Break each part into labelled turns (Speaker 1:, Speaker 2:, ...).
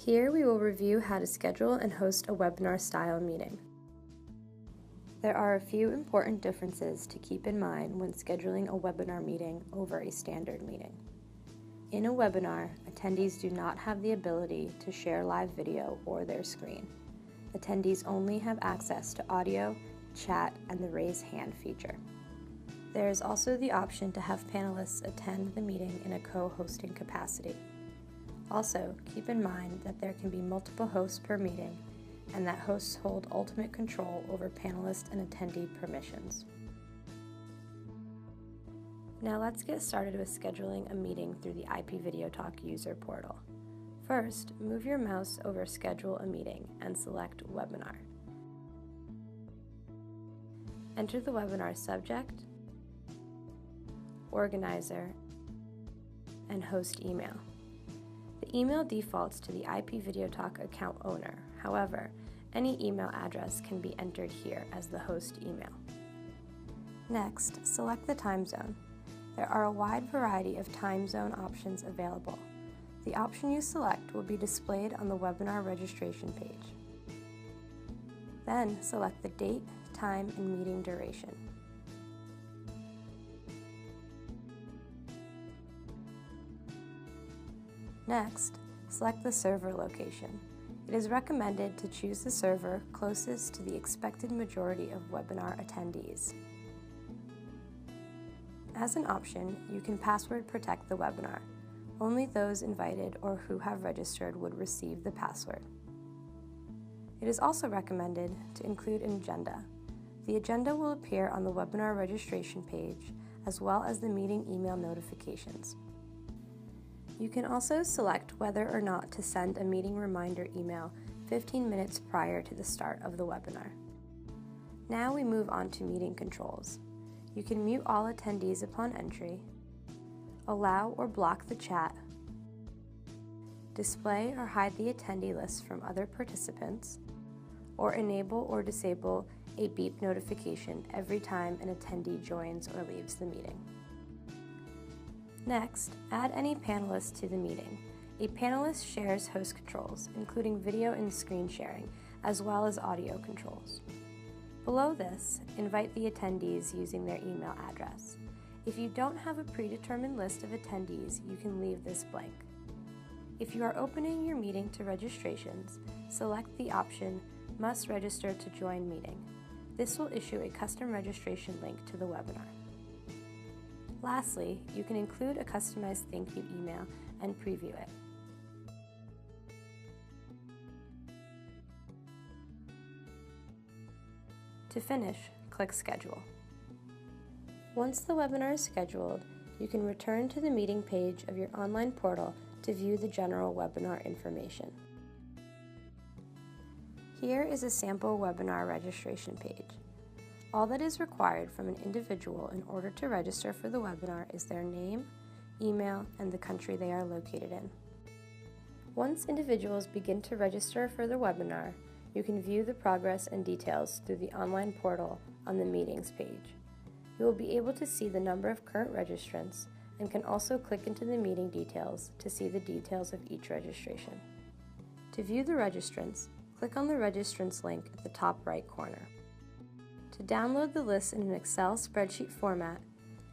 Speaker 1: Here we will review how to schedule and host a webinar-style meeting. There are a few important differences to keep in mind when scheduling a webinar meeting over a standard meeting. In a webinar, attendees do not have the ability to share live video or their screen. Attendees only have access to audio, chat, and the raise hand feature. There is also the option to have panelists attend the meeting in a co-hosting capacity. Also, keep in mind that there can be multiple hosts per meeting and that hosts hold ultimate control over panelist and attendee permissions. Now let's get started with scheduling a meeting through the IPVideoTalk user portal. First, move your mouse over Schedule a Meeting and select Webinar. Enter the webinar subject, organizer, and host email. The email defaults to the IPVideoTalk account owner. However, any email address can be entered here as the host email. Next, select the time zone. There are a wide variety of time zone options available. The option you select will be displayed on the webinar registration page. Then select the date, time, and meeting duration. Next, select the server location. It is recommended to choose the server closest to the expected majority of webinar attendees. As an option, you can password protect the webinar. Only those invited or who have registered would receive the password. It is also recommended to include an agenda. The agenda will appear on the webinar registration page as well as the meeting email notifications. You can also select whether or not to send a meeting reminder email 15 minutes prior to the start of the webinar. Now we move on to meeting controls. You can mute all attendees upon entry, allow or block the chat, display or hide the attendee list from other participants, or enable or disable a beep notification every time an attendee joins or leaves the meeting. Next, add any panelists to the meeting. A panelist shares host controls, including video and screen sharing, as well as audio controls. Below this, invite the attendees using their email address. If you don't have a predetermined list of attendees, you can leave this blank. If you are opening your meeting to registrations, select the option Must Register to Join Meeting. This will issue a custom registration link to the webinar. Lastly, you can include a customized thank you email and preview it. To finish, click Schedule. Once the webinar is scheduled, you can return to the meeting page of your online portal to view the general webinar information. Here is a sample webinar registration page. All that is required from an individual in order to register for the webinar is their name, email, and the country they are located in. Once individuals begin to register for the webinar, you can view the progress and details through the online portal on the Meetings page. You will be able to see the number of current registrants and can also click into the meeting details to see the details of each registration. To view the registrants, click on the registrants link at the top right corner. To download the list in an Excel spreadsheet format,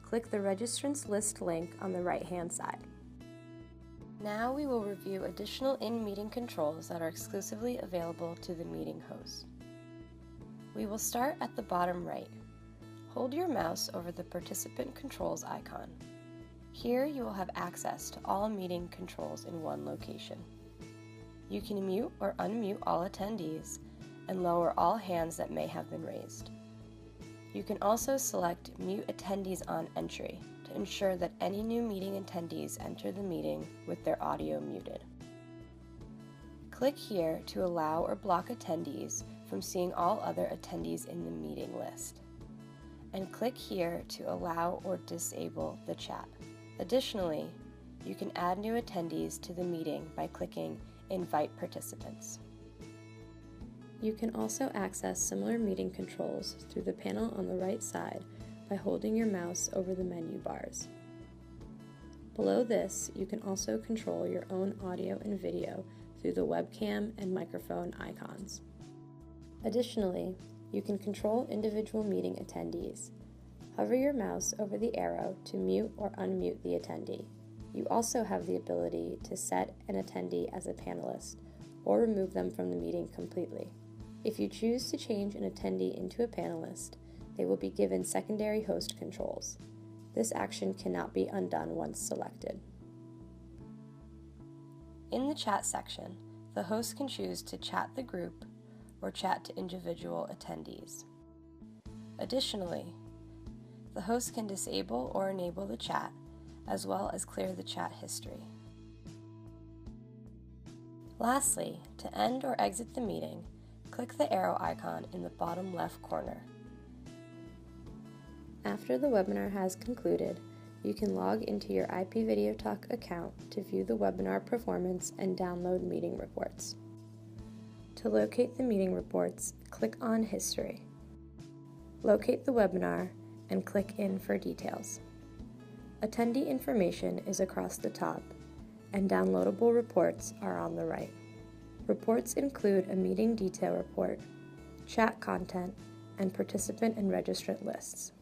Speaker 1: click the Registrants List link on the right-hand side. Now we will review additional in-meeting controls that are exclusively available to the meeting host. We will start at the bottom right. Hold your mouse over the participant controls icon. Here you will have access to all meeting controls in one location. You can mute or unmute all attendees and lower all hands that may have been raised. You can also select Mute Attendees on Entry to ensure that any new meeting attendees enter the meeting with their audio muted. Click here to allow or block attendees from seeing all other attendees in the meeting list. And click here to allow or disable the chat. Additionally, you can add new attendees to the meeting by clicking Invite Participants. You can also access similar meeting controls through the panel on the right side by holding your mouse over the menu bars. Below this, you can also control your own audio and video through the webcam and microphone icons. Additionally, you can control individual meeting attendees. Hover your mouse over the arrow to mute or unmute the attendee. You also have the ability to set an attendee as a panelist or remove them from the meeting completely. If you choose to change an attendee into a panelist, they will be given secondary host controls. This action cannot be undone once selected. In the chat section, the host can choose to chat the group or chat to individual attendees. Additionally, the host can disable or enable the chat, as well as clear the chat history. Lastly, to end or exit the meeting, click the arrow icon in the bottom left corner. After the webinar has concluded, you can log into your IPVideoTalk account to view the webinar performance and download meeting reports. To locate the meeting reports, click on History. Locate the webinar and click in for details. Attendee information is across the top, and downloadable reports are on the right. Reports include a meeting detail report, chat content, and participant and registrant lists.